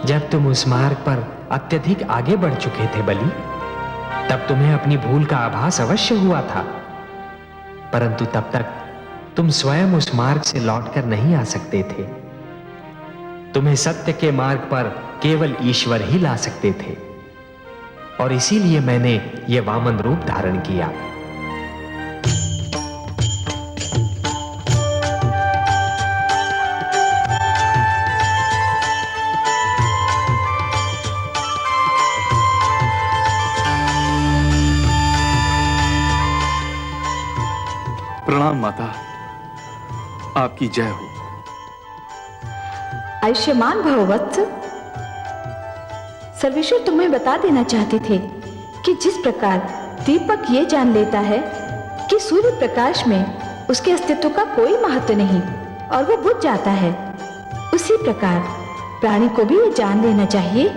जब तुम उस मार्ग पर अत्यधिक आगे बढ़ चुके थे बलि, तब तुम्हें अपनी भूल का आभास अवश्य हुआ था, परंतु तब तक तुम स्वयं उस मार्ग से लौटकर नहीं आ सकते थे। तुम्हें सत्य के मार्ग पर केवल ईश्वर ही ला सकते थे, और इसीलिए मैंने यह वामन रूप धारण किया। प्रणाम माता, आपकी जय हो। आयुष्मान भव वत्स। सर्वेश्वर तुम्हें बता देना चाहते थे कि जिस प्रकार दीपक ये जान लेता है कि सूर्य प्रकाश में उसके अस्तित्व का कोई महत्व नहीं और वो बुझ जाता है, उसी प्रकार प्राणी को भी ये जान लेना चाहिए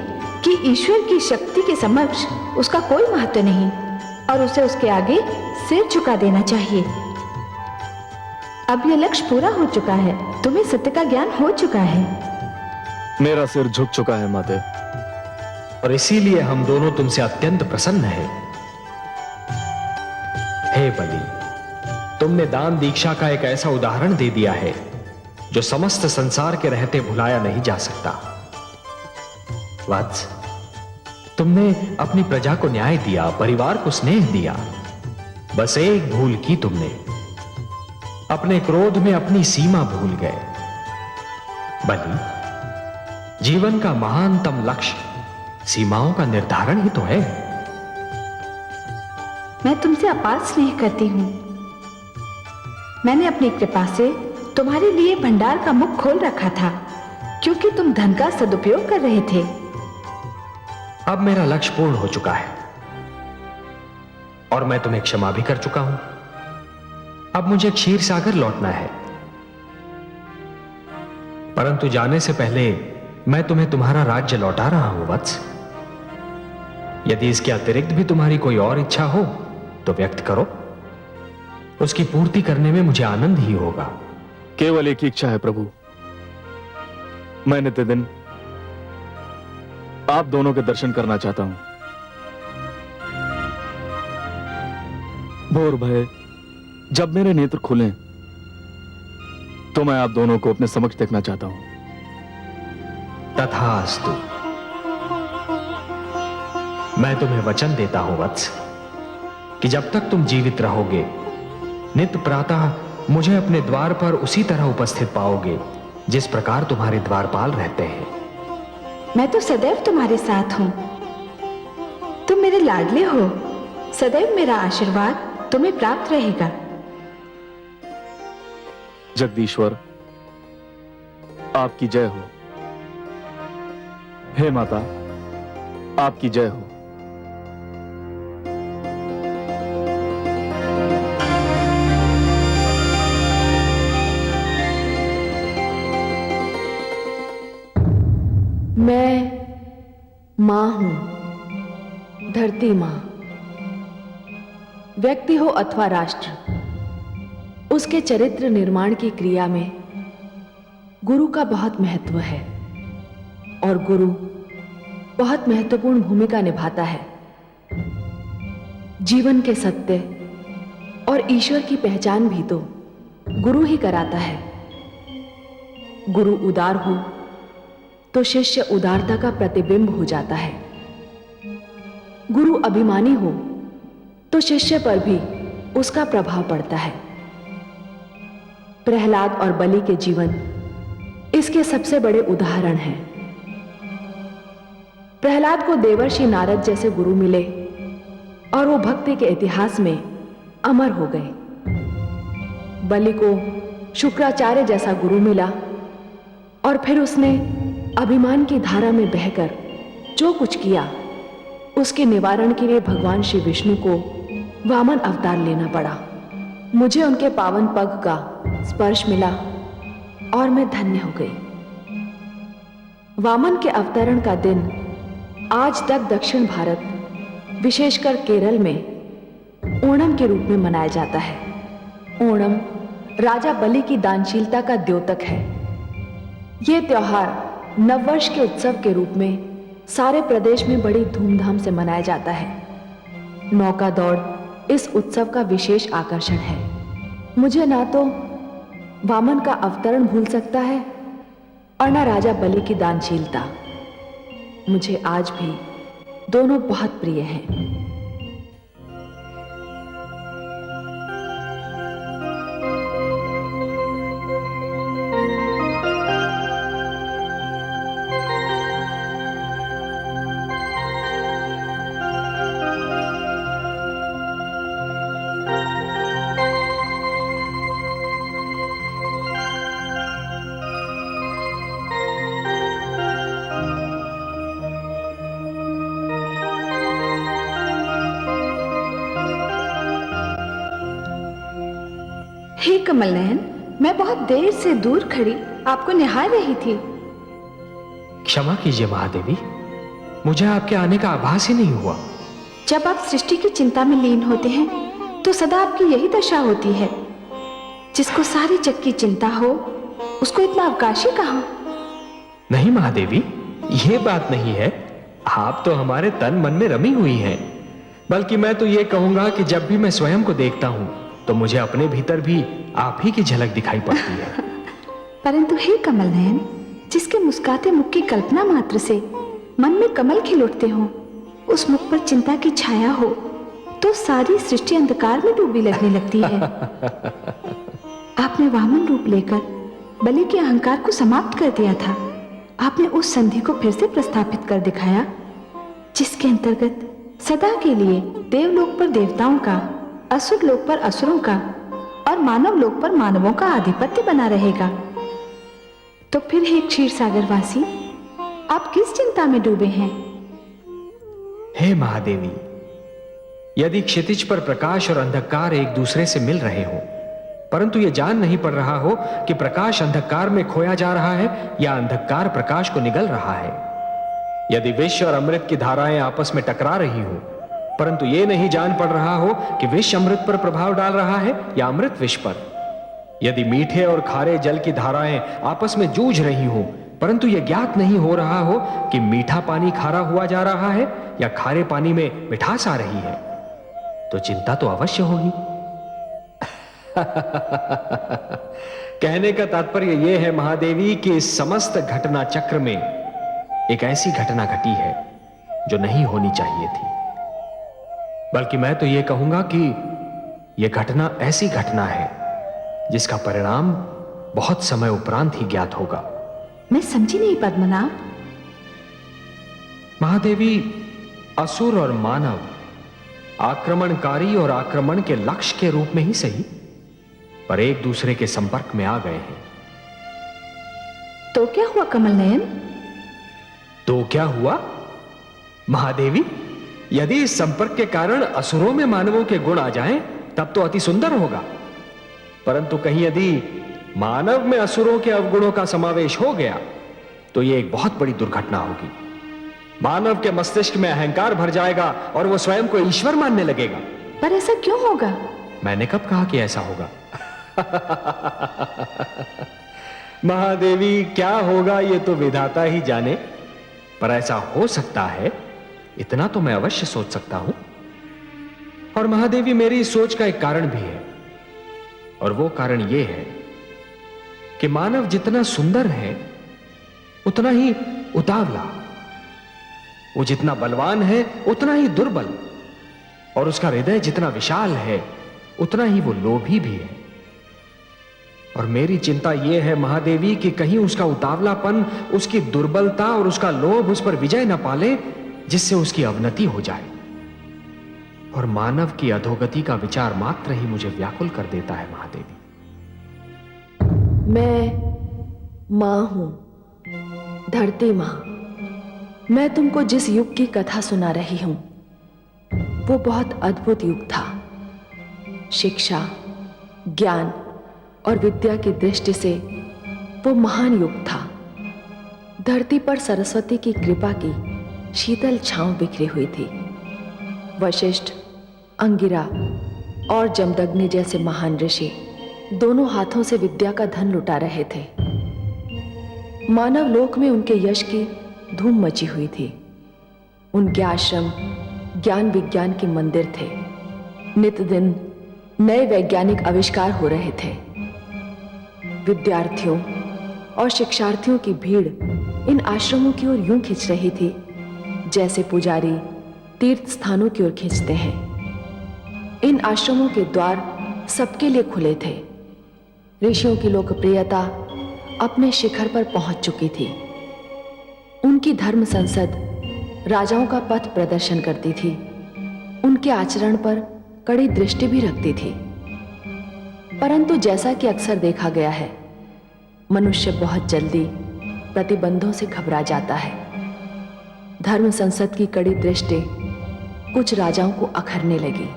कि ईश्वर की शक्ति के समक्ष उसका कोई महत्व नहीं और उसे उसके आगे सिर झुका देना चाहिए। अब यह लक्ष्य पूरा हो चुका है, तुम्हें सत्य का ज्ञान हो चुका है। मेरा सिर झुक चुका है माते, और इसीलिए हम दोनों तुमसे अत्यंत प्रसन्न हैं। हे बलि, तुमने दान दीक्षा का एक ऐसा उदाहरण दे दिया है जो समस्त संसार के रहते भुलाया नहीं जा सकता। वत्स, तुमने अपनी प्रजा को न्याय दिया, परिवार को स्नेह दिया। बस एक भूल की तुमने, अपने क्रोध में अपनी सीमा भूल गए। बलि, जीवन का महानतम लक्ष्य सीमाओं का निर्धारण ही तो है। मैं तुमसे अपार स्नेह करती हूं। मैंने अपनी कृपा से तुम्हारे लिए भंडार का मुख खोल रखा था, क्योंकि तुम धन का सदुपयोग कर रहे थे। अब मेरा लक्ष्य पूर्ण हो चुका है और मैं तुम्हें क्षमा भी कर चुका हूं। अब मुझे क्षीर सागर लौटना है, परंतु जाने से पहले मैं तुम्हें तुम्हारा राज्य लौटा रहा हूं वत्स। यदि इसके अतिरिक्त भी तुम्हारी कोई और इच्छा हो तो व्यक्त करो, उसकी पूर्ति करने में मुझे आनंद ही होगा। केवल एक ही इच्छा है प्रभु, मैं नित्यदिन आप दोनों के दर्शन करना चाहता हूं। भोर भय जब मेरे नेत्र खुलें तो मैं आप दोनों को अपने समक्ष देखना चाहता हूं। तथास्तु। मैं तुम्हें वचन देता हूं वत्स कि जब तक तुम जीवित रहोगे, नित्य प्रातः मुझे अपने द्वार पर उसी तरह उपस्थित पाओगे जिस प्रकार तुम्हारे द्वारपाल रहते हैं। मैं तो सदैव तुम्हारे साथ हूं। तुम मेरे लाडले हो, सदैव मेरा आशीर्वाद तुम्हें प्राप्त रहेगा। जगदीश्वर, आपकी जय हो। हे माता, आपकी जय हो। मैं मां हूं, धरती मां। व्यक्ति हो अथवा राष्ट्र, उसके चरित्र निर्माण की क्रिया में गुरु का बहुत महत्व है और गुरु बहुत महत्वपूर्ण भूमिका निभाता है। जीवन के सत्य और ईश्वर की पहचान भी तो गुरु ही कराता है। गुरु उदार हो तो शिष्य उदारता का प्रतिबिंब हो जाता है। गुरु अभिमानी हो तो शिष्य पर भी उसका प्रभाव पड़ता है। प्रहलाद और बलि के जीवन इसके सबसे बड़े उदाहरण हैं। प्रहलाद को देवर्षि नारद जैसे गुरु मिले और वो भक्ति के इतिहास में अमर हो गए। बलि को शुक्राचार्य जैसा गुरु मिला और फिर उसने अभिमान की धारा में बहकर जो कुछ किया, उसके निवारण के लिए भगवान श्री विष्णु को वामन अवतार लेना पड़ा। मुझे उनके पावन पग का स्पर्श मिला और मैं धन्य हो गई। वामन के अवतरण का दिन आज तक दक्षिण भारत, विशेषकर केरल में ओणम के रूप में मनाया जाता है। ओणम राजा बलि की दानशीलता का द्योतक है। यह त्योहार नववर्ष के उत्सव के रूप में सारे प्रदेश में बड़ी धूमधाम से मनाया जाता है। नौका दौड़ इस उत्सव का विशेष आकर्षण है। मुझे ना तो वामन का अवतरण भूल सकता है और ना राजा बलि की दानशीलता। मुझे आज भी दोनों बहुत प्रिय हैं। हे कमल नयन, मैं बहुत देर से दूर खड़ी आपको निहार रही थी। क्षमा कीजिए महादेवी, मुझे आपके आने का आभास ही नहीं हुआ। जब आप सृष्टि की चिंता में लीन होते हैं तो सदा आपकी यही दशा होती है। जिसको सारी जग की चिंता हो उसको इतना अवकाश ही कहां। नहीं महादेवी, ये बात नहीं है। आप तो हमारे तन मन में रमी हुई हैं। बल्कि मैं तो ये कहूंगा कि जब भी मैं स्वयं को देखता हूं तो मुझे अपने भीतर भी आप ही की झलक दिखाई पड़ती है। परंतु हे कमल नयन, जिसके मुस्कुराते मुख की कल्पना मात्र से मन में कमल खिल उठते हो, उस मुख पर चिंता की छाया हो तो सारी सृष्टि अंधकार में डूबी लगने लगती है। आपने वामन रूप लेकर बलि के अहंकार को समाप्त कर दिया था। आपने उस संधि को फिर से प्रस्थापित कर दिखाया जिसके अंतर्गत सदा के लिए देवलोक पर देवताओं का, असुर लोक पर असुरों का और मानव लोक पर मानवों का आधिपत्य बना रहेगा। तो फिर हे क्षीर सागर वासी, आप किस चिंता में डूबे हैं? हे महादेवी, यदि क्षितिज पर प्रकाश और अंधकार एक दूसरे से मिल रहे हो, परंतु यह जान नहीं पड़ रहा हो कि प्रकाश अंधकार में खोया जा रहा है या अंधकार प्रकाश को निगल रहा है, यदि विष और अमृत की धाराएं आपस में टकरा रही हो, परंतु यह नहीं जान पड़ रहा हो कि विष अमृत पर प्रभाव डाल रहा है या अमृत विष पर, यदि मीठे और खारे जल की धाराएं आपस में जूझ रही हो, परंतु यह ज्ञात नहीं हो रहा हो कि मीठा पानी खारा हुआ जा रहा है या खारे पानी में मिठास आ रही है, तो चिंता तो अवश्य होगी। कहने का तात्पर्य यह है महादेवी कि इस समस्त घटना चक्र में एक ऐसी घटना घटी है जो नहीं होनी चाहिए थी। बल्कि मैं तो यह कहूंगा कि यह घटना ऐसी घटना है जिसका परिणाम बहुत समय उपरांत ही ज्ञात होगा। मैं समझी नहीं पद्मनाभ। महादेवी, असुर और मानव आक्रमणकारी और आक्रमण के लक्ष्य के रूप में ही सही, पर एक दूसरे के संपर्क में आ गए हैं। तो क्या हुआ कमल नयन? तो क्या हुआ महादेवी? यदि इस संपर्क के कारण असुरों में मानवों के गुण आ जाएं, तब तो अति सुंदर होगा। परंतु कहीं यदि मानव में असुरों के अवगुणों का समावेश हो गया तो यह एक बहुत बड़ी दुर्घटना होगी। मानव के मस्तिष्क में अहंकार भर जाएगा और वो स्वयं को ईश्वर मानने लगेगा। पर ऐसा क्यों होगा? मैंने कब कहा कि ऐसा होगा? महादेवी, क्या होगा ये तो विधाता ही जाने, पर ऐसा हो सकता है इतना तो मैं अवश्य सोच सकता हूं। और महादेवी, मेरी इस सोच का एक कारण भी है, और वो कारण ये है कि मानव जितना सुंदर है उतना ही उतावला, वो जितना बलवान है उतना ही दुर्बल, और उसका हृदय जितना विशाल है उतना ही वो लोभी भी है। और मेरी चिंता यह है महादेवी कि कहीं उसका उतावलापन, उसकी दुर्बलता और उसका लोभ उस पर विजय न पाले, जिससे उसकी अवनति हो जाए। और मानव की अधोगति का विचार मात्र ही मुझे व्याकुल कर देता है महादेवी। मैं मां हूं, धरती मां। मैं तुमको जिस युग की कथा सुना रही हूं वो बहुत अद्भुत युग था। शिक्षा, ज्ञान और विद्या की दृष्टि से वो महान युग था। धरती पर सरस्वती की कृपा की शीतल छांव बिखरी हुई थी। वशिष्ठ, अंगिरा और जमदग्नि जैसे महान ऋषि दोनों हाथों से विद्या का धन लुटा रहे थे। मानव लोक में उनके यश की धूम मची हुई थी। उनके आश्रम ज्ञान विज्ञान के मंदिर थे। नित दिन नए वैज्ञानिक आविष्कार हो रहे थे। विद्यार्थियों और शिक्षार्थियों की भीड़ इन आश्रमों की ओर यूं खिंच रही थी जैसे पुजारी तीर्थ स्थानों की ओर खींचते हैं। इन आश्रमों के द्वार सबके लिए खुले थे। ऋषियों की लोकप्रियता अपने शिखर पर पहुंच चुकी थी। उनकी धर्म संसद राजाओं का पथ प्रदर्शन करती थी। उनके आचरण पर कड़ी दृष्टि भी रखती थी। परंतु जैसा कि अक्सर देखा गया है, मनुष्य बहुत जल्दी प्रतिबंधों से घबरा जाता है। धर्म संसद की कड़ी दृष्टि कुछ राजाओं को अखरने लगी।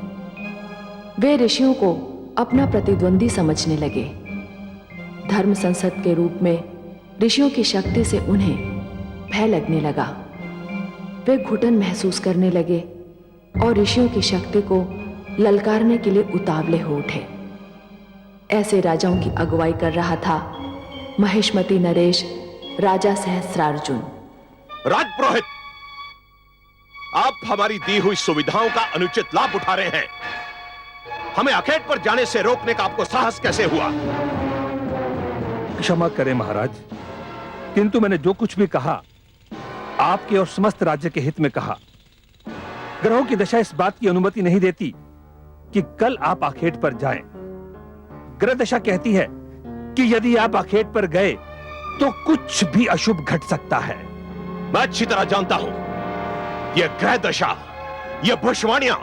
वे ऋषियों को अपना प्रतिद्वंदी समझने लगे। धर्म संसद के रूप में ऋषियों की शक्ति से उन्हें भय लगने लगा। वे घुटन महसूस करने लगे और ऋषियों की शक्ति को ललकारने के लिए उतावले हो उठे। ऐसे राजाओं की अगुवाई कर रहा था महिष्मती नरेश राजा सहस्रार्जुन। राजपुरोहित, आप हमारी दी हुई सुविधाओं का अनुचित लाभ उठा रहे हैं। हमें अखेट पर जाने से रोकने का आपको साहस कैसे हुआ? क्षमा करें महाराज, किंतु मैंने जो कुछ भी कहा आपके और समस्त राज्य के हित में कहा। ग्रहों की दशा इस बात की अनुमति नहीं देती कि कल आप आखेट पर जाएं। ग्रह दशा कहती है कि यदि आप आखेट पर गए तो कुछ भी अशुभ घट सकता है। मैं अच्छी तरह जानता हूं, यह ग्रह दशा, यह भविष्यवाणियां,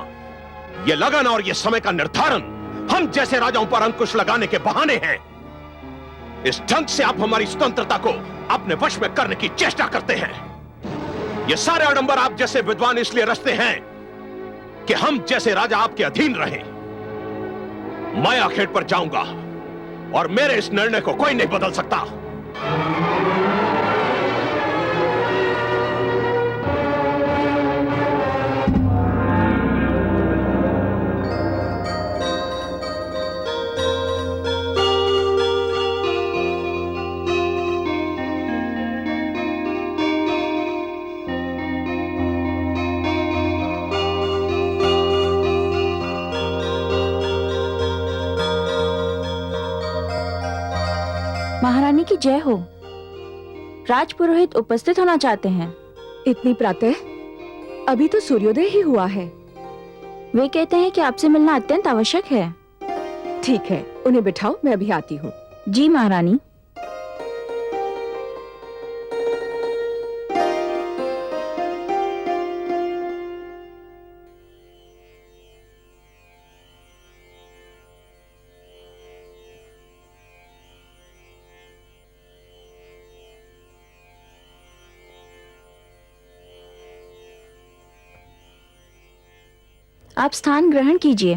यह लगन और यह समय का निर्धारण हम जैसे राजाओं पर अंकुश लगाने के बहाने हैं। इस ढंग से आप हमारी स्वतंत्रता को अपने वश में करने की चेष्टा करते हैं। ये सारे आडंबर आप जैसे विद्वान इसलिए रचते हैं कि हम जैसे राजा आपके अधीन रहें। मैं आखेट पर जाऊंगा और मेरे इस निर्णय को कोई नहीं बदल सकता। महारानी की जय हो। राजपुरोहित उपस्थित होना चाहते हैं। इतनी प्रातः? अभी तो सूर्योदय ही हुआ है। वे कहते हैं कि आपसे मिलना अत्यंत आवश्यक है। ठीक है, उन्हें बिठाओ, मैं अभी आती हूँ। जी महारानी। आप स्थान ग्रहण कीजिए।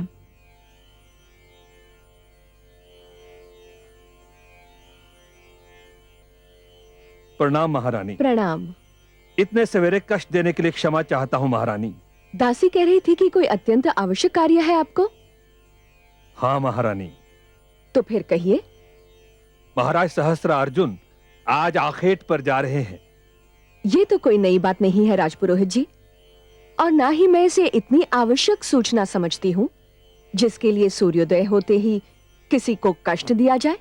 प्रणाम महारानी। प्रणाम। इतने सवेरे कष्ट देने के लिए क्षमा चाहता हूँ महारानी। दासी कह रही थी कि कोई अत्यंत आवश्यक कार्य है आपको। हाँ महारानी। तो फिर कहिए। महाराज सहस्त्रार्जुन आज आखेट पर जा रहे हैं। ये तो कोई नई बात नहीं है राजपुरोहित जी, और ना ही मैं इसे इतनी आवश्यक सूचना समझती हूँ जिसके लिए सूर्योदय होते ही किसी को कष्ट दिया जाए।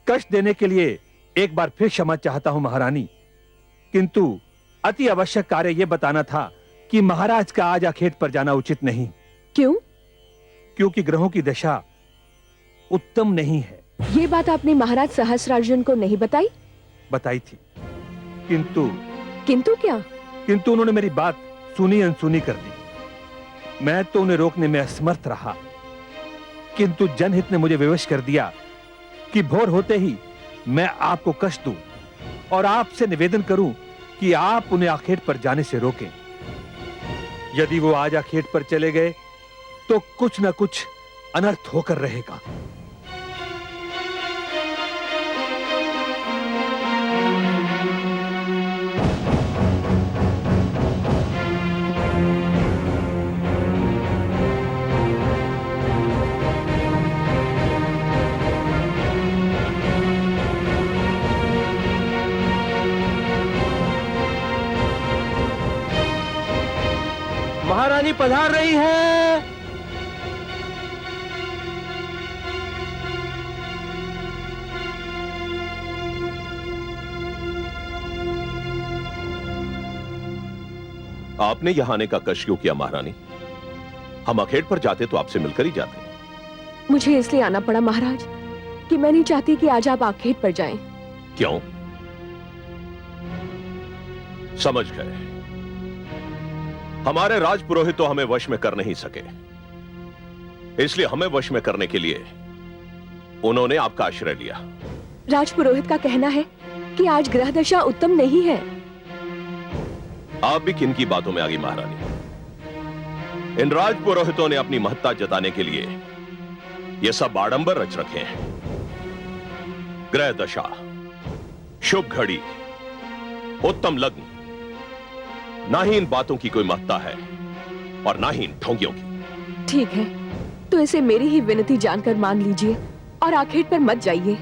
कष्ट देने के लिए एक बार फिर क्षमा चाहता हूं महारानी, किंतु अति आवश्यक कार्य यह बताना था कि महाराज का आज आखेट पर जाना उचित नहीं। क्यों? क्योंकि ग्रहों की दशा उत्तम नहीं है। ये बात आपने महाराज सहस्रार्जुन को नहीं बताई? बताई थी, किंतु किंतु क्या? किंतु उन्होंने मेरी बात सुनी अनसुनी कर दी। मैं तो उन्हें रोकने में असमर्थ रहा, किंतु जनहित ने मुझे विवश कर दिया कि भोर होते ही मैं आपको कष्ट दूं और आपसे निवेदन करूं कि आप उन्हें आखेट पर जाने से रोकें। यदि वो आज आखेट पर चले गए तो कुछ न कुछ अनर्थ होकर रहेगा। महारानी पधार रही है। आपने यहां आने का कष्ट क्यों किया महारानी? हम अखेट पर जाते तो आपसे मिलकर ही जाते। मुझे इसलिए आना पड़ा महाराज कि मैं नहीं चाहती कि आज आप आखेट पर जाएं। क्यों? समझ गए। हमारे राजपुरोहित तो हमें वश में कर नहीं सके, इसलिए हमें वश में करने के लिए उन्होंने आपका आश्रय लिया। राजपुरोहित का कहना है कि आज ग्रह दशा उत्तम नहीं है। आप भी किन की बातों में आ गई महारानी? इन राजपुरोहितों ने अपनी महत्ता जताने के लिए ये सब आडंबर रच रखे हैं। ग्रह दशा, शुभ घड़ी, उत्तम लग्न, ना ही इन बातों की कोई महत्ता है और ना ही इन ढोंगियों की। ठीक है, तो इसे मेरी ही विनती जानकर मान लीजिए और आखेट पर मत जाइए।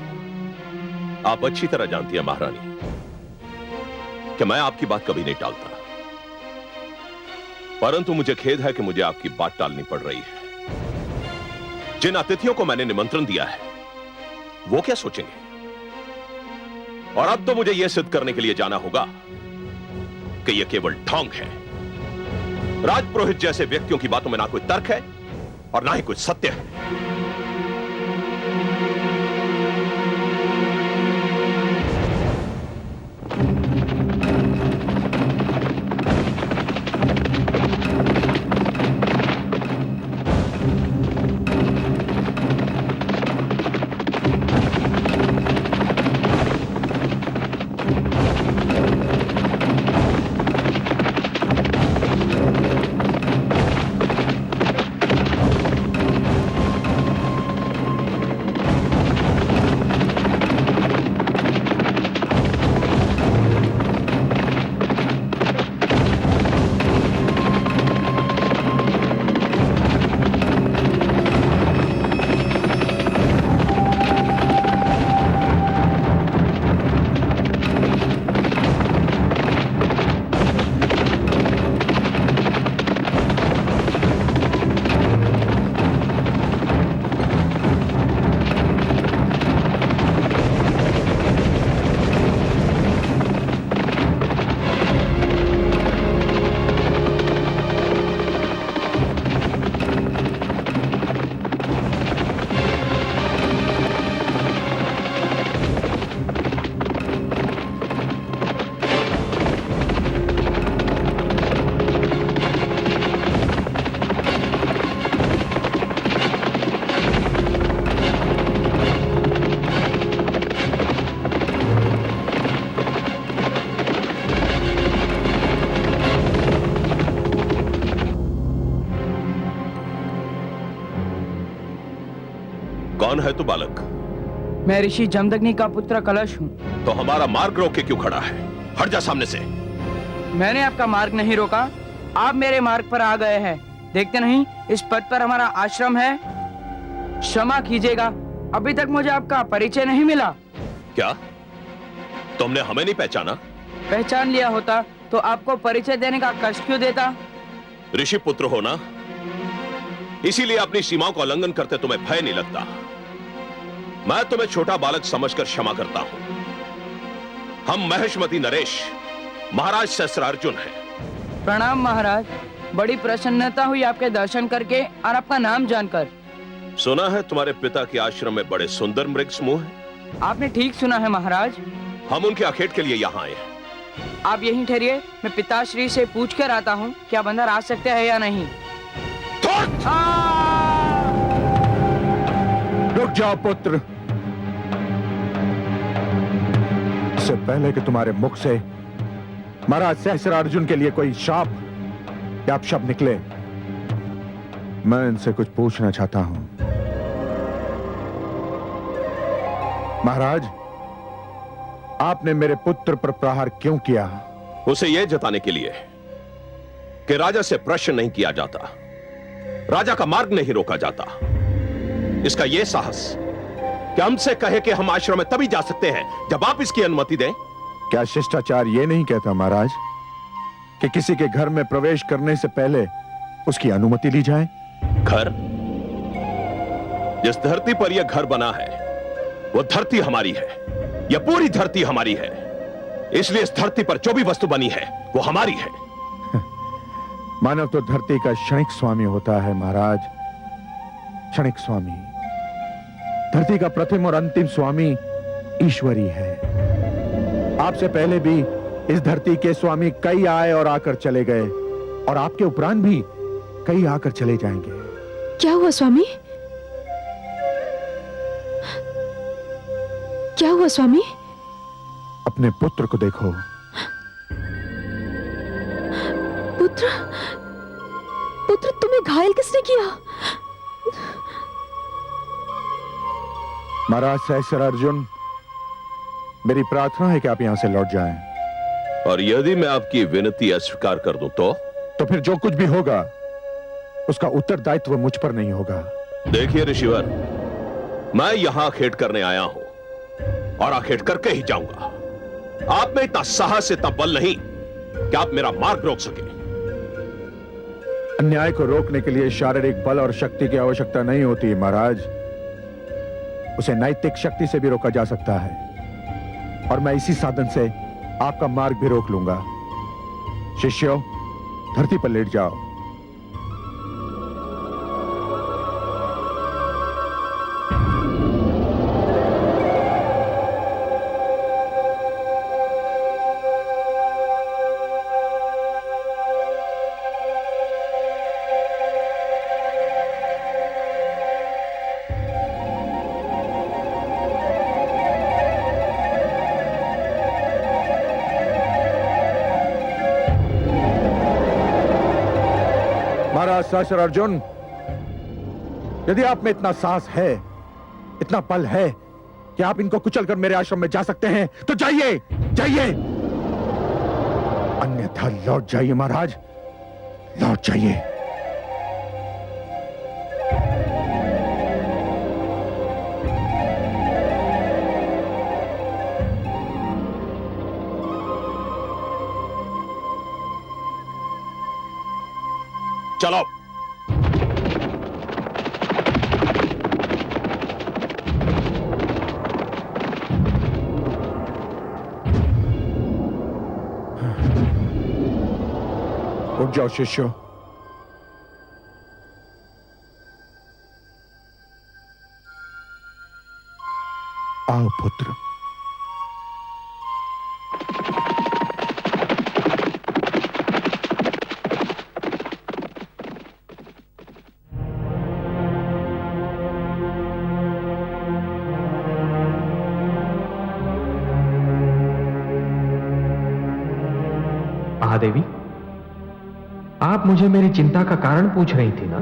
आप अच्छी तरह जानती हैं महारानी कि मैं आपकी बात कभी नहीं टालता, परंतु मुझे खेद है कि मुझे आपकी बात टालनी पड़ रही है। जिन अतिथियों को मैंने निमंत्रण दिया है वो क्या सोचेंगे? और अब तो मुझे यह सिद्ध करने के लिए जाना होगा कि यह केवल ढोंग है। राजपुरोहित जैसे व्यक्तियों की बातों में ना कोई तर्क है और ना ही कोई सत्य है। कौन है तू बालक? मैं ऋषि जमदग्नि का पुत्र कलश हूँ। तो हमारा मार्ग रोक के क्यों खड़ा है? हट जा सामने से। मैंने आपका मार्ग नहीं रोका, आप मेरे मार्ग पर आ गए हैं। देखते नहीं इस पद पर हमारा आश्रम है। क्षमा कीजिएगा, अभी तक मुझे आपका परिचय नहीं मिला। क्या तुमने हमें नहीं पहचाना? पहचान लिया होता तो आपको परिचय देने का कष्ट क्यों देता? ऋषि पुत्र हो ना, इसीलिए अपनी सीमाओं का उल्लंघन करते तुम्हें भय नहीं लगता। मैं तुम्हें छोटा बालक समझकर क्षमा करता हूं। हम महेशमती नरेश महाराज सहस्त्रार्जुन हैं। प्रणाम महाराज, बड़ी प्रसन्नता हुई आपके दर्शन करके और आपका नाम जानकर। सुना है तुम्हारे पिता के आश्रम में बड़े सुंदर मृग समूह हैं। आपने ठीक सुना है महाराज। हम उनके आखेट के लिए यहाँ आए हैं। आप यहीं ठहरिए, मैं पिताश्री से पूछ कर आता हूँ क्या बंदर आ सकते हैं या नहीं। रुक जाओ पुत्र। इससे पहले कि तुम्हारे मुख से महाराज सहस्त्रार्जुन के लिए कोई शाप या अपशब्द निकले, मैं इनसे कुछ पूछना चाहता हूं। महाराज, आपने मेरे पुत्र पर प्रहार क्यों किया? उसे यह जताने के लिए कि राजा से प्रश्न नहीं किया जाता, राजा का मार्ग नहीं रोका जाता। इसका यह साहस कि हमसे कहे कि हम आश्रम में तभी जा सकते हैं जब आप इसकी अनुमति दें। क्या शिष्टाचार यह नहीं कहता महाराज कि किसी के घर में प्रवेश करने से पहले उसकी अनुमति ली जाए। घर? जिस धरती पर यह घर बना है वो धरती हमारी है, यह पूरी धरती हमारी है। इसलिए इस धरती पर जो भी वस्तु बनी है वो हमारी है। मानव तो धरती का क्षणिक स्वामी होता है महाराज, क्षणिक स्वामी। धरती का प्रथम और अंतिम स्वामी ईश्वरी है। आपसे पहले भी इस धरती के स्वामी कई आए और आकर चले गए, और आपके उपरांत भी कई आकर चले जाएंगे। क्या हुआ स्वामी? क्या हुआ स्वामी? अपने पुत्र को देखो। पुत्र? पुत्र तुम्हें घायल किसने किया? महाराज सहस्र अर्जुन, मेरी प्रार्थना है कि आप यहां से लौट जाएं। और यदि मैं आपकी विनती अस्वीकार कर दूं तो फिर जो कुछ भी होगा उसका उत्तरदायित्व मुझ पर नहीं होगा। देखिए ऋषिवर, मैं यहां खेड करने आया हूं और आखेट करके ही जाऊंगा। आप में इतना साहस, इतना बल नहीं कि आप मेरा मार्ग रोक सके। अन्याय को रोकने के लिए शारीरिक बल और शक्ति की आवश्यकता नहीं होती महाराज, उसे नैतिक शक्ति से भी रोका जा सकता है, और मैं इसी साधन से आपका मार्ग भी रोक लूंगा। शिष्यों, धरती पर लेट जाओ। महाराज सहस्र अर्जुन, यदि आप में इतना साहस है, इतना बल है कि आप इनको कुचलकर मेरे आश्रम में जा सकते हैं, तो जाइए, जाइए। अन्यथा लौट जाइए महाराज, लौट जाइए। चलो। उठ जाओ शिष्यों। आओ पुत्र। महादेवी, आप मुझे मेरी चिंता का कारण पूछ रही थी ना?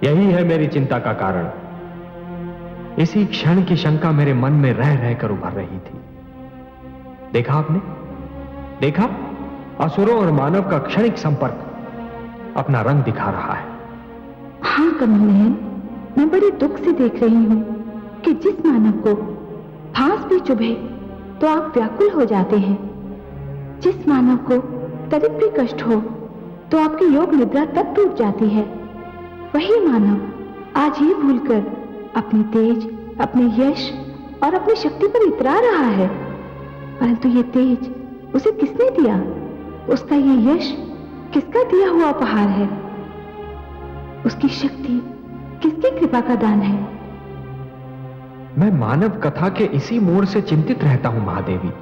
यही है मेरी चिंता का कारण। इसी क्षण की शंका मेरे मन में रह रहकर उभर रही थी। देखा आपने? देखा? असुरों और मानव का क्षणिक संपर्क अपना रंग दिखा रहा है। हाँ कमल नयन, मैं बड़े दुख से देख रही हूँ कि जिस मानव को फांस भी चुभे तो आप व्याकुल हो जाते हैं। जिस मानव को तनिक भी कष्ट हो तो आपकी योग निद्रा तक टूट जाती है। वही मानव आज ये भूलकर अपने तेज, अपने यश और अपनी शक्ति पर इतरा रहा है। परंतु ये तेज उसे किसने दिया? उसका ये यश किसका दिया हुआ उपहार है? उसकी शक्ति किसकी कृपा का दान है? मैं मानव कथा के इसी मोड़ से चिंतित रहता हूं महादेवी।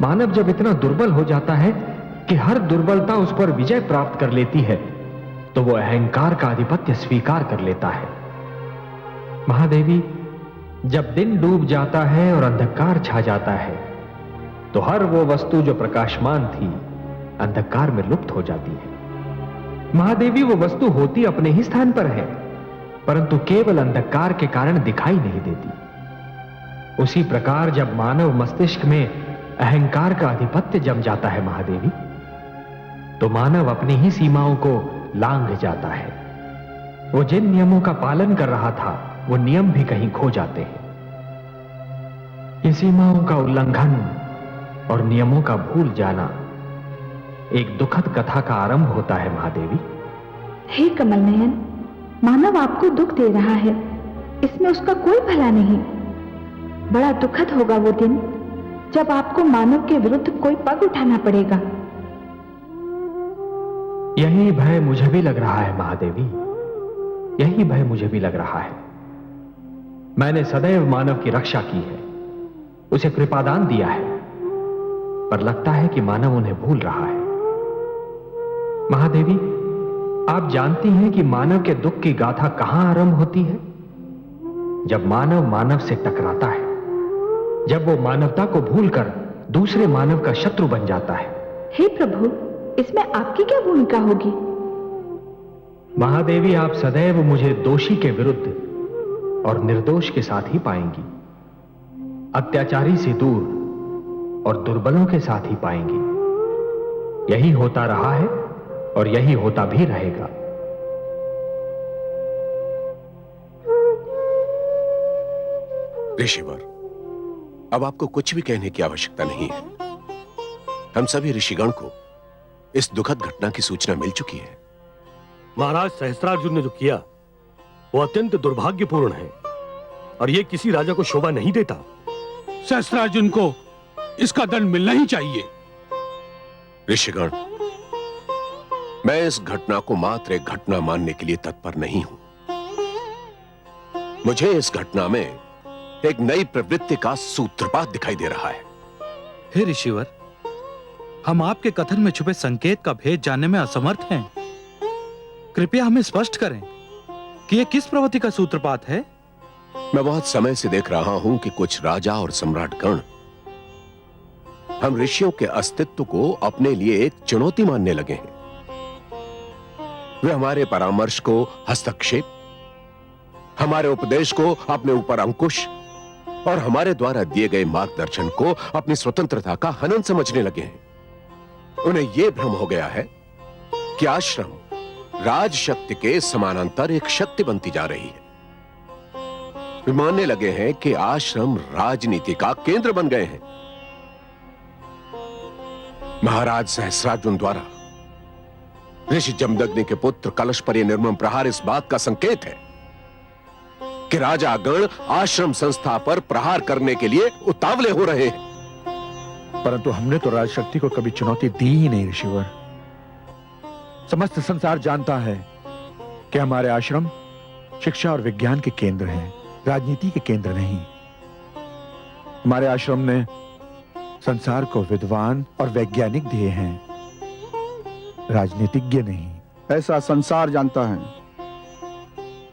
मानव जब इतना दुर्बल हो जाता है कि हर दुर्बलता उस पर विजय प्राप्त कर लेती है, तो वो अहंकार का आधिपत्य स्वीकार कर लेता है। महादेवी, जब दिन डूब जाता है और अंधकार छा जाता है, तो हर वो वस्तु जो प्रकाशमान थी अंधकार में लुप्त हो जाती है। महादेवी, वो वस्तु होती अपने ही स्थान पर है, परंतु केवल अंधकार के कारण दिखाई नहीं देती। उसी प्रकार जब मानव मस्तिष्क में अहंकार का आधिपत्य जम जाता है महादेवी, तो मानव अपनी ही सीमाओं को लांघ जाता है। वो जिन नियमों का पालन कर रहा था, वो नियम भी कहीं खो जाते हैं। ये सीमाओं का उल्लंघन और नियमों का भूल जाना, एक दुखद कथा का आरंभ होता है महादेवी। हे कमल नयन, मानव आपको दुख दे रहा है, इसमें उसका कोई भला नहीं। बड़ा दुखद होगा वो दिन जब आपको मानव के विरुद्ध कोई पग उठाना पड़ेगा। यही भय मुझे भी लग रहा है महादेवी, यही भय मुझे भी लग रहा है। मैंने सदैव मानव की रक्षा की है, उसे कृपादान दिया है, पर लगता है कि मानव उन्हें भूल रहा है। महादेवी, आप जानती हैं कि मानव के दुख की गाथा कहां आरंभ होती है? जब मानव मानव से टकराता है, जब वो मानवता को भूलकर दूसरे मानव का शत्रु बन जाता है। हे प्रभु, इसमें आपकी क्या भूमिका होगी? महादेवी, आप सदैव मुझे दोषी के विरुद्ध और निर्दोष के साथ ही पाएंगी, अत्याचारी से दूर और दुर्बलों के साथ ही पाएंगी। यही होता रहा है और यही होता भी रहेगा। ऋषिवर, अब आपको कुछ भी कहने की आवश्यकता नहीं है। हम सभी ऋषिगण को इस दुखद घटना की सूचना मिल चुकी है। महाराज सहस्त्रार्जुन ने जो किया वो अत्यंत दुर्भाग्यपूर्ण है और ये किसी राजा को शोभा नहीं देता। सहस्त्रार्जुन को इसका दंड मिलना ही चाहिए। ऋषिगण, मैं इस घटना को मात्र एक घटना मानने के लिए तत्पर नहीं हूं। मुझे इस घटना में एक नई प्रवृत्ति का सूत्रपात दिखाई दे रहा है। हे ऋषिवर, हम आपके कथन में छुपे संकेत का भेद जानने में असमर्थ हैं। कृपया हमें स्पष्ट करें कि यह किस प्रवृत्ति का सूत्रपात है। मैं बहुत समय से देख रहा हूं कि कुछ राजा और सम्राटगण हम ऋषियों के अस्तित्व को अपने लिए एक चुनौती मानने लगे हैं। वे हमारे परामर्श को हस्तक्षेप, हमारे उपदेश को अपने ऊपर अंकुश और हमारे द्वारा दिए गए मार्गदर्शन को अपनी स्वतंत्रता का हनन समझने लगे हैं। उन्हें यह भ्रम हो गया है कि आश्रम राज शक्ति के समानांतर एक शक्ति बनती जा रही है। वे मानने लगे हैं कि आश्रम राजनीति का केंद्र बन गए हैं। महाराज सहस्रार्जुन द्वारा ऋषि जमदग्नि के पुत्र कलश पर यह निर्मम प्रहार इस बात का संकेत है कि राजागण आश्रम संस्था पर प्रहार करने के लिए उतावले हो रहे हैं। परंतु हमने तो राजशक्ति को कभी चुनौती दी ही नहीं ऋषिवर। समस्त संसार जानता है कि हमारे आश्रम शिक्षा और विज्ञान के केंद्र हैं, राजनीति के केंद्र नहीं। हमारे आश्रम ने संसार को विद्वान और वैज्ञानिक दिए हैं, राजनीतिज्ञ नहीं। ऐसा संसार जानता है,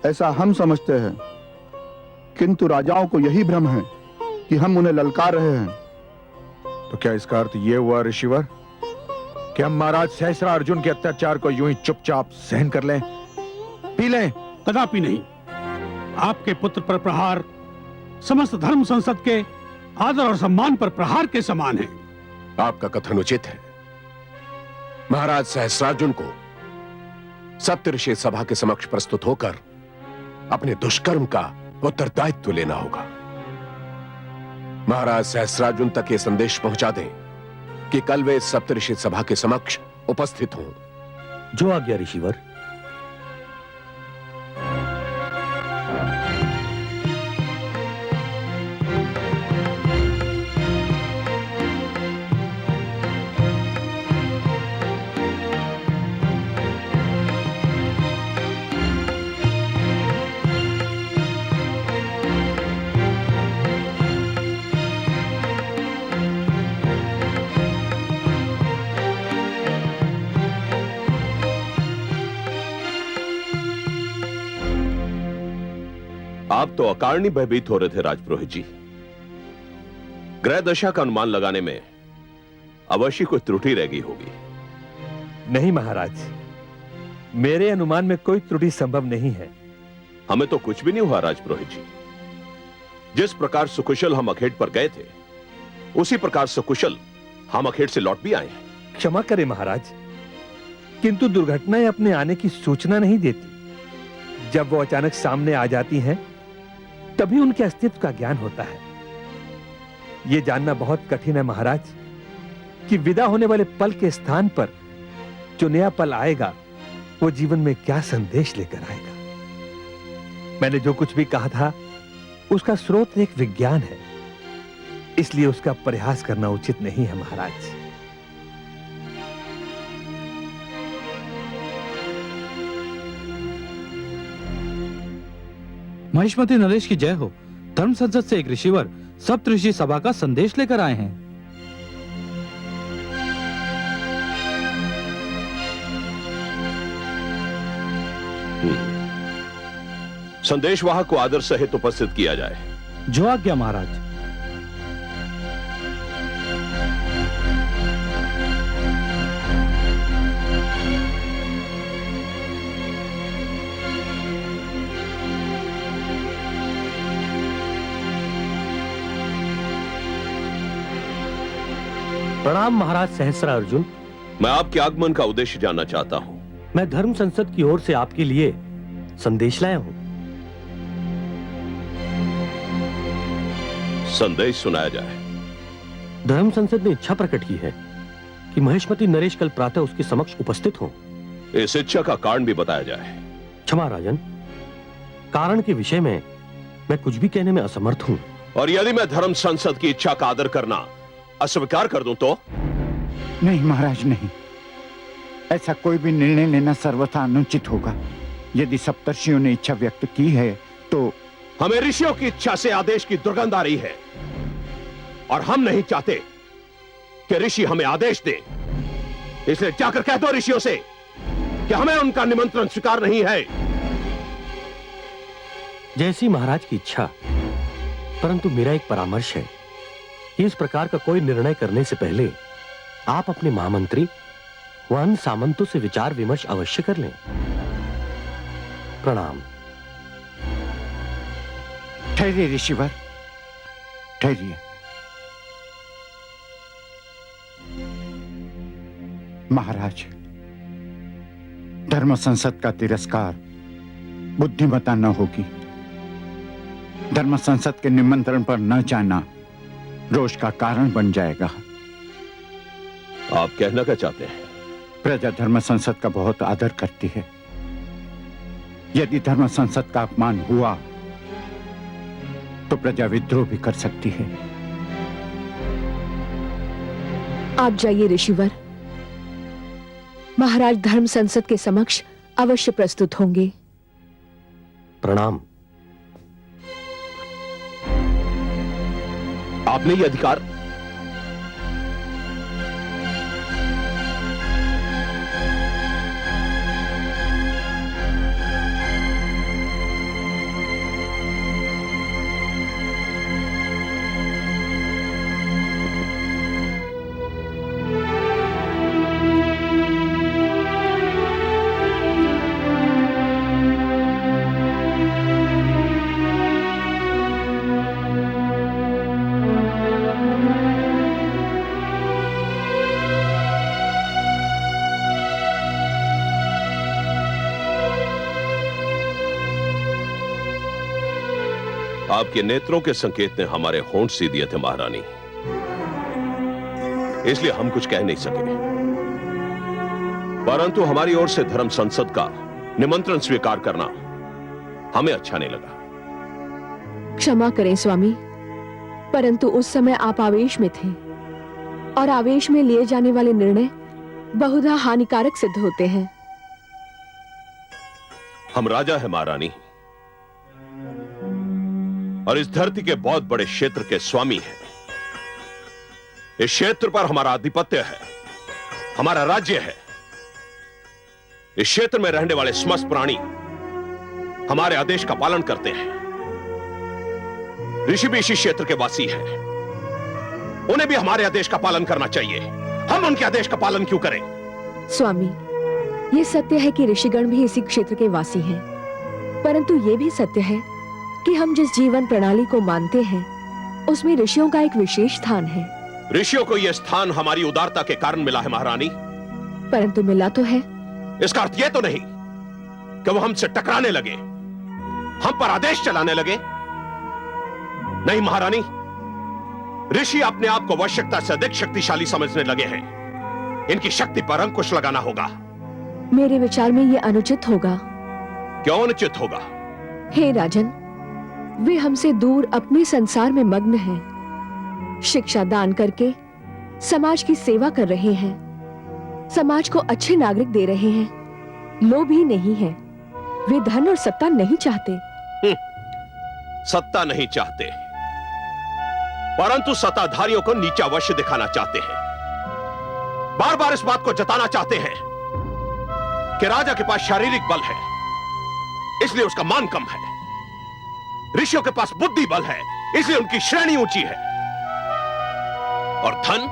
ऐसा हम समझते हैं, किंतु राजाओं को यही भ्रम है कि हम उन्हें ललकार रहे हैं। तो क्या इसका अर्थ यह हुआ ऋषिवर कि हम महाराज सहस्त्रार्जुन के अत्याचार को यूं ही चुपचाप सहन कर लें, पी लें? कदापि नहीं। आपके पुत्र पर प्रहार समस्त धर्म संसद के आदर और सम्मान पर प्रहार के समान है। आपका कथन उचित है। महाराज सहस्त्रार्जुन को सप्तऋषि सभा के समक्ष प्रस्तुत होकर अपने दुष्कर्म का उत्तरदायित्व लेना होगा। महाराज सहस्त्रार्जुन तक यह संदेश पहुंचा दें कि कल वे सप्तऋषि सभा के समक्ष उपस्थित हों। जो आज्ञा ऋषिवर। आप तो अकारणी भयभीत हो रहे थे राजपुरोहित जी। ग्रह दशा का अनुमान लगाने में अवश्य कोई त्रुटि रह गई होगी। नहीं महाराज, मेरे अनुमान में कोई त्रुटि संभव नहीं है। हमें तो कुछ भी नहीं हुआ राजपुरोहित जी। जिस प्रकार सुकुशल हम अखेट पर गए थे, उसी प्रकार सुकुशल हम अखेट से लौट भी आए हैं। क्षमा करें महाराज, किंतु दुर्घटनाएं अपने आने की सूचना नहीं देती। जब वो अचानक सामने आ जाती हैं, तभी उनके अस्तित्व का ज्ञान होता है। यह जानना बहुत कठिन है महाराज कि विदा होने वाले पल के स्थान पर जो नया पल आएगा वो जीवन में क्या संदेश लेकर आएगा। मैंने जो कुछ भी कहा था उसका स्रोत एक विज्ञान है, इसलिए उसका परिहास करना उचित नहीं है महाराज। महिष्मती नरेश की जय हो। धर्म संसद से एक ऋषिवर सप्तऋषि सभा का संदेश लेकर आए हैं। संदेशवाहक को आदर सहित उपस्थित किया जाए। जो आज्ञा महाराज। प्रणाम महाराज सहस्रा अर्जुन। मैं आपके आगमन का उद्देश्य जानना चाहता हूं। मैं धर्म संसद की ओर से आपके लिए संदेश लाया हूं। संदेश सुनाया जाए। धर्म संसद ने इच्छा प्रकट की है कि महिष्मती नरेश कल प्रातः उसके समक्ष उपस्थित हों। इस इच्छा का कारण भी बताया जाए। क्षमा राजन, कारण के विषय में मैं कुछ भी कहने में असमर्थ हूं। और यदि मैं धर्म संसद की इच्छा का आदर करना अस्वीकार कर दूं तो? नहीं महाराज, नहीं। ऐसा कोई भी निर्णय लेना सर्वथा अनुचित होगा। यदि सप्तर्षियों ने इच्छा व्यक्त की है तो हमें ऋषियों की इच्छा से आदेश की दुर्गंध आ रही है और हम नहीं चाहते कि ऋषि हमें आदेश दें। इसलिए जाकर कह दो ऋषियों से कि हमें उनका निमंत्रण स्वीकार नहीं है। जैसी महाराज की इच्छा, परंतु मेरा एक परामर्श है कि इस प्रकार का कोई निर्णय करने से पहले आप अपने महामंत्री व अन्य सामंतों से विचार विमर्श अवश्य कर लें। प्रणाम। ठहरिए ऋषिवर, ठहरिए। महाराज, धर्म संसद का तिरस्कार बुद्धिमता न होगी। धर्म संसद के निमंत्रण पर न जाना रोष का कारण बन जाएगा। आप कहना क्या चाहते हैं? प्रजा धर्म संसद का बहुत आदर करती है। यदि धर्म संसद का अपमान हुआ तो प्रजा विद्रोह भी कर सकती है। आप जाइए ऋषिवर। महाराज धर्म संसद के समक्ष अवश्य प्रस्तुत होंगे। प्रणाम। आपने ये अधिकार आपके नेत्रों के संकेत ने हमारे होंठ सी दिए थे महारानी, इसलिए हम कुछ कह नहीं सके। परंतु हमारी ओर से धर्म संसद का निमंत्रण स्वीकार करना हमें अच्छा नहीं लगा। क्षमा करें स्वामी, परंतु उस समय आप आवेश में थे और आवेश में लिए जाने वाले निर्णय बहुधा हानिकारक सिद्ध होते हैं। हम राजा है महारानी, और इस धरती के बहुत बड़े क्षेत्र के स्वामी हैं। इस क्षेत्र पर हमारा आधिपत्य है, हमारा राज्य है। इस क्षेत्र में रहने वाले समस्त प्राणी हमारे आदेश का पालन करते हैं। ऋषि भी इसी क्षेत्र के वासी हैं, उन्हें भी हमारे आदेश का पालन करना चाहिए। हम उनके आदेश का पालन क्यों करें? स्वामी, ये सत्य है कि ऋषिगण भी इसी क्षेत्र के वासी हैं, परंतु ये भी सत्य है कि हम जिस जीवन प्रणाली को मानते हैं उसमें ऋषियों का एक विशेष स्थान है। ऋषियों को यह स्थान हमारी उदारता के कारण मिला है महारानी। परंतु मिला तो है। इसका अर्थ यह तो नहीं कि वो हमसे टकराने लगे, हम पर आदेश चलाने लगे। नहीं महारानी, ऋषि अपने आप को आवश्यकता से अधिक शक्तिशाली समझने लगे हैं। इनकी शक्ति पर अंकुश लगाना होगा। मेरे विचार में ये अनुचित होगा। क्यों अनुचित होगा? हे राजन, वे हमसे दूर अपने संसार में मग्न हैं, शिक्षा दान करके समाज की सेवा कर रहे हैं, समाज को अच्छे नागरिक दे रहे हैं, लोभी नहीं है, वे धन और सत्ता नहीं चाहते। सत्ता नहीं चाहते, परंतु सत्ताधारियों को नीचा वश्य दिखाना चाहते हैं। बार बार इस बात को जताना चाहते हैं कि राजा के पास शारीरिक बल है, इसलिए उसका मान कम है। ऋषियों के पास बुद्धि बल है, इसलिए उनकी श्रेणी ऊंची है। और धन,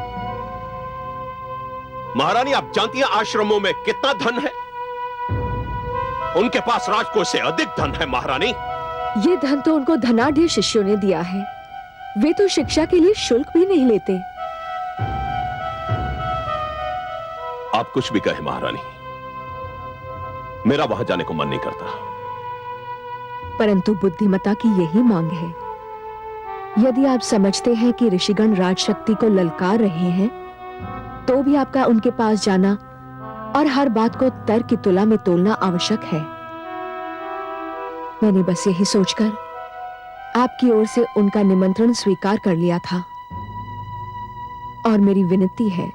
महारानी आप जानती हैं आश्रमों में कितना धन है? उनके पास राजकोष से अधिक धन है महारानी। ये धन तो उनको धनाढ़ शिष्यों ने दिया है, वे तो शिक्षा के लिए शुल्क भी नहीं लेते। आप कुछ भी कहें महारानी, मेरा वहां जाने को मन नहीं करता। परंतु बुद्धिमता की यही मांग है। यदि आप समझते हैं कि ऋषिगण राजशक्ति को ललकार रहे हैं, तो भी आपका उनके पास जाना और हर बात को तर्क की तुला में तोलना आवश्यक है। मैंने बस यही सोचकर आपकी ओर से उनका निमंत्रण स्वीकार कर लिया था। और मेरी विनती है,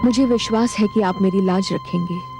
मुझे विश्वास है कि आप मेरी लाज रखेंगे।